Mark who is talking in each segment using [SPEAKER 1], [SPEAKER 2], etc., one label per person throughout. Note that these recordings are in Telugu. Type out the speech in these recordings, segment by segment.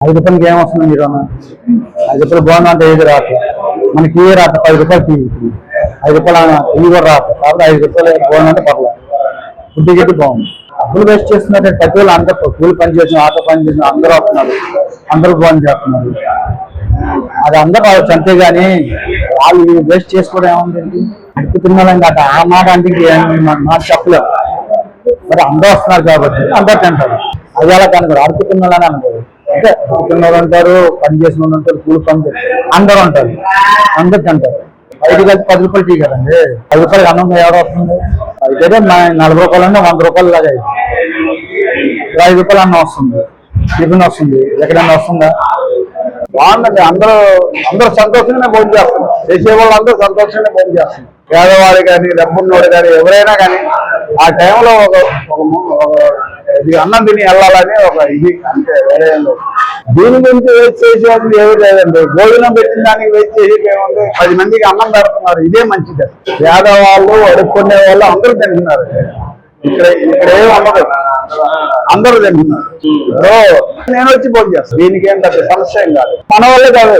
[SPEAKER 1] రూపాయలకి ఏమొస్తుంది మీరు 5 రూపాయలు బాగుంది అంటే ఏది రాదు మనకి ఏ రాత 10 రూపాయలు టీ 5 రూపాయలు ఇవి కూడా రాదు కాబట్టి 5 రూపాయలు బాగుందంటే పర్లేదు ఫుడ్ అయితే బాగుంది డబ్బులు వేస్ట్ చేస్తున్నారు ప్రతి వాళ్ళు అందరూ కూలి పని చేసిన ఆటో పని చేసిన అందరూ వస్తున్నారు అందరూ బాగుంది చేస్తున్నారు అది అందరూ రావచ్చు అంతేగాని వాళ్ళు వేస్ట్ చేసుకోవడం ఏముందండి అడుగు తినాలని కాక ఆ మాట అంటే మాట చెప్పలేము మరి అందరూ వస్తున్నారు కాబట్టి అందరూ తింటారు అది ఎలా కనుకోరు అడుగు తినాలని అనుకోరు అంటే అడుగుతున్న వాళ్ళు ఉంటారు పని చేసిన వాళ్ళు ఉంటారు కూలి పని అందరూ ఉంటారు అందరూ తింటారు 5 కలిసి 10 రూపాయలు టీ కదండి 10 రూపాయలకి అన్నం ఎవరు వస్తుంది అయితే 40 రూపాయలు అంటే 100 రూపాయలు లాగా 5 రూపాయలు అన్నం వస్తుంది టిఫిన్ వస్తుంది ఎక్కడైనా వస్తుందా బాగుందండి అందరూ సంతోషంగానే భోజనం చేస్తున్నారు చేసే వాళ్ళు అందరూ సంతోషంగానే భోజనం చేస్తున్నారు పేదవాడు కానీ డబ్బున్నోడు కానీ ఎవరైనా కానీ ఆ టైంలో ఇది అన్నం తిని వెళ్ళాలని ఒక ఇది అంటే వేరే దీని గురించి వెయిట్ చేసేది ఏమీ లేదండి భోజనం పెట్టిన దానికి వెయిట్ చేసేది ఏముంది 10 మందికి అన్నం పెడుతున్నారు ఇదే మంచిది పేదవాళ్ళు అడుక్కునే వాళ్ళు అందరూ తింటున్నారు ఇక్కడ ఏమి ఉండదు అందరూ తింటున్నారు నేను వచ్చి భోజనం చేస్తాను దీనికి ఏం పెద్ద సమస్య ఏం కాదు మన వాళ్ళే కాదు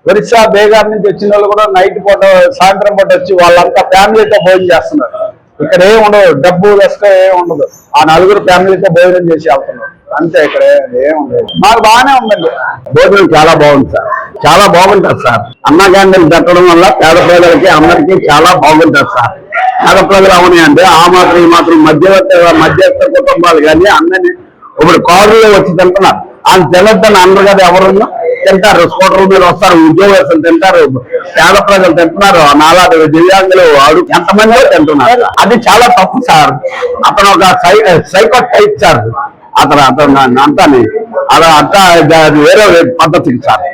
[SPEAKER 1] ఒరిస్సా బేగార్ నుంచి వచ్చిన వాళ్ళు కూడా నైట్ పూట సాయంత్రం పూట వచ్చి వాళ్ళంతా ఫ్యామిలీతో భోజనం చేస్తున్నారు ఇక్కడ ఏమి ఉండదు డబ్బు లెక్క ఏమి ఉండదు ఆ 4 ఫ్యామిలీతో భోజనం చేసి వెళ్తున్నారు అంతే ఇక్కడ ఏమి ఉండదు మాకు బాగానే ఉందండి భోజనం చాలా బాగుంది సార్ చాలా బాగుంటుంది సార్ అన్న క్యాంటీన్ పెట్టడం వల్ల పేద ప్రజలకి అందరికీ చాలా బాగుంటుంది సార్ పేద ప్రజలు అవునాయి అంటే ఆ మాత్రం ఈ మాత్రం మధ్యస్థ కుటుంబాలు కానీ అందరినీ ఇప్పుడు కారులో వచ్చి తింటున్నారు వాళ్ళు తినొద్దని అందరు కదా ఎవరున్నా తింటారు స్కూటర్ల మీద వస్తారు ఉద్యోగస్తులు తింటారు పేద ప్రజలు తింటున్నారు నాలాంటి దివ్యాంగులు ఎంతమంది తింటున్నారు అది చాలా తప్పు సార్ అతను ఒక సైకో టైప్ సార్ అతను అంతాని అంతా వేరే పద్ధతికి సార్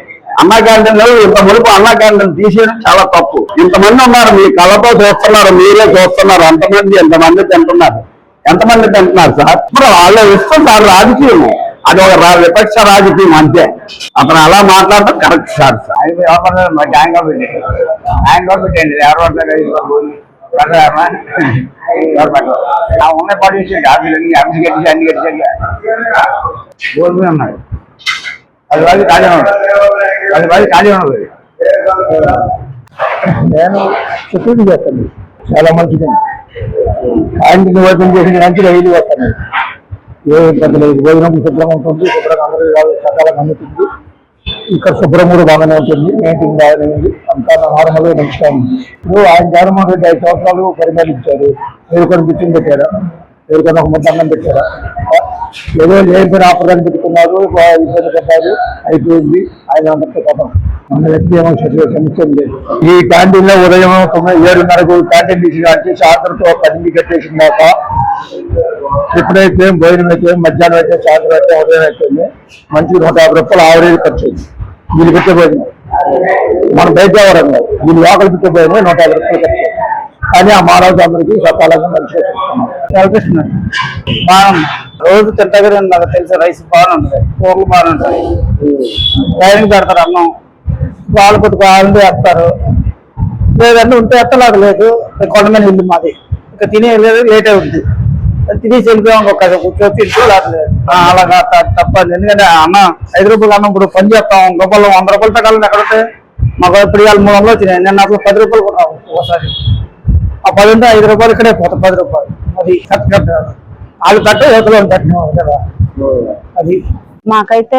[SPEAKER 1] అన్నా క్యాంటీన్లు ఇంత మునుపు అన్నా క్యాంటీన్ తీసేయడం చాలా తప్పు ఇంతమంది ఉన్నారు మీ కళ్ళతో చూస్తున్నారు మీరే చూస్తున్నారు ఎంతమంది తింటున్నారు సార్ ఇప్పుడు వాళ్ళు ఇష్టం సార్ రాజకీయం అది ఒక విపక్ష రాజకీయం అంతే అతను అలా మాట్లాడటం కరెక్ట్ సార్ పెట్టండి ఉన్న పడేసి అన్ని కట్టేసి భోజనం అన్నాడు 10 మంది ఖాళీ ఉన్నాడు 10 మంది ఖాళీ ఉన్నది నేను సెక్యూరిటీ చేస్తాను చాలా మంచిదండి క్యాంటీన్ ఓపెన్ చేసిన నుంచి రైలు వస్తాను ఏ ఇబ్బంది లేదు భోజనం శుభ్రంగా ఉంటుంది శుభ్రంగా అందరూ సకాలంగా అందుతుంది ఇక్కడ శుభ్రం కూడా బాగానే ఉంటుంది మెయింటైన్ బాగానే ఉంది అంతా నార్మల్గా మంచిగా ఉంది ఇప్పుడు ఆయన జగన్మోహన్ రెడ్డి 5 సంవత్సరాలు పరిపాలించారు ఎవరికొని బిచ్చింగ్ పెట్టారా ఎవరికైనా ఒక ముద్ద అన్నం పెట్టారా ఏదో లేని ఆపదాన్ని పెట్టుకున్నారు ఇబ్బంది పెట్టారు అయిపోయింది ఆయన అందరితో కథం మన వ్యక్తి ఏమో సమస్య లేదు ఈ క్యాంటీన్ లో ఉదయం 7:30కు క్యాంటీన్ తీసి సాయంత్రంతో 10 కట్టేసిన దాకా ఎప్పుడైతే భోజనం అయితే మధ్యాహ్నం అయితే సాయంత్రం అయితే ఉదయం అయిపోయింది మంచి 150 రూపాయలు ఆవరేజ్ ఖర్చు అయింది వీళ్ళు పెట్టే భోజనం మనం బయట వరంగా వీళ్ళు లోకల్ పెట్టే భోజనం 150 రూపాయలు ఖర్చు కానీ ఆ మానవ అందరికీ సకాలంగా మంచిగా కల్పిస్తున్నారు బాగుంది రోజు తింటగానే నాకు తెలిసి రైస్ బాగుంటుంది కూరలు బాగుంటాయి టైంకి పెడతారు అన్నం వాళ్ళు కొద్దిగా ఆనంద వేస్తారు లేదంటే ఉంటే ఎత్తలాగా లేదు కొండమని ఇల్లు మాది ఇంకా తినే లేట్ అవుతుంది తినేసి వెళ్ళిపోయాం ఒక కూర్చొని తిట్టుకోలేదు అలాగా తప్పదు ఎందుకంటే అన్న 5 రూపాయలు అన్నం ఇప్పుడు పని చేస్తాం గొప్పలు 100 రూపాయలు తగ్గాలని ఎక్కడంటే మాకు ఇప్పుడు ఇవాళ 300 వచ్చినాయి నేను అసలు 10 రూపాయలు కూడా ఒకసారి ఆ 10 ఉంటే 5 రూపాయలు ఇక్కడే పోతాం 10 రూపాయలు అది కరెక్ట్ వాళ్ళు కట్టే యువతలో కట్టినాం కదా అది
[SPEAKER 2] మాకైతే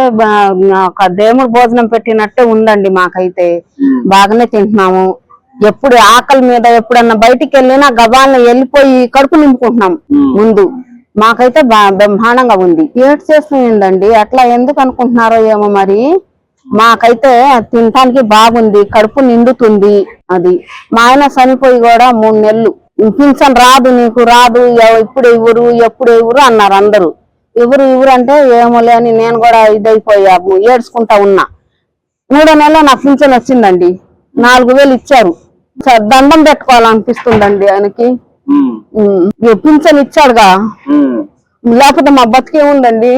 [SPEAKER 2] ఒక దేవుడు భోజనం పెట్టినట్టే ఉందండి మాకైతే బాగానే తింటున్నాము ఎప్పుడు ఆకలి మీద ఎప్పుడన్నా బయటికి వెళ్ళినా గబాలను వెళ్ళిపోయి కడుపు నింపుకుంటున్నాం ముందు మాకైతే బ్రహ్మాండంగా ఉంది ఏడ్ చేస్తుందండి అట్లా ఎందుకు అనుకుంటున్నారో ఏమో మరి మాకైతే తినటానికి బాగుంది కడుపు నిండుతుంది అది మా ఆయన చనిపోయి కూడా 3 నెలలు పింఛన్ రాదు నీకు రాదు ఎప్పుడు ఇవ్వరు అన్నారు అందరూ ఎవరు అంటే ఏమోలే అని నేను కూడా ఇదైపోయా ఏడ్చుకుంటా ఉన్నా 3వ నెలలో నాకు పింఛన్ వచ్చిందండి 4000 ఇచ్చారు దండం పెట్టుకోవాలనిపిస్తుందండి ఆయనకి పింఛన్ ఇచ్చాడుగా లేకపోతే మా బతికే ఉందండి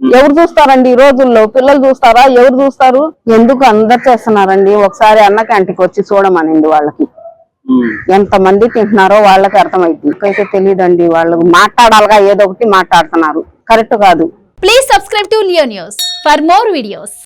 [SPEAKER 2] ఎవరు చూస్తారండి ఈ రోజుల్లో పిల్లలు చూస్తారా ఎవరు చూస్తారు ఎందుకు అందరు చేస్తున్నారండి ఒకసారి అన్న క్యాంటీన్కి వచ్చి చూడమనండి వాళ్ళకి ఎంతమంది తింటున్నారో వాళ్ళకి అర్థమైంది ఇంకైతే తెలియదండి వాళ్ళు మాట్లాడాలిగా ఏదో ఒకటి మాట్లాడుతున్నారు కరెక్ట్ కాదు
[SPEAKER 3] please subscribe to Leo news for more videos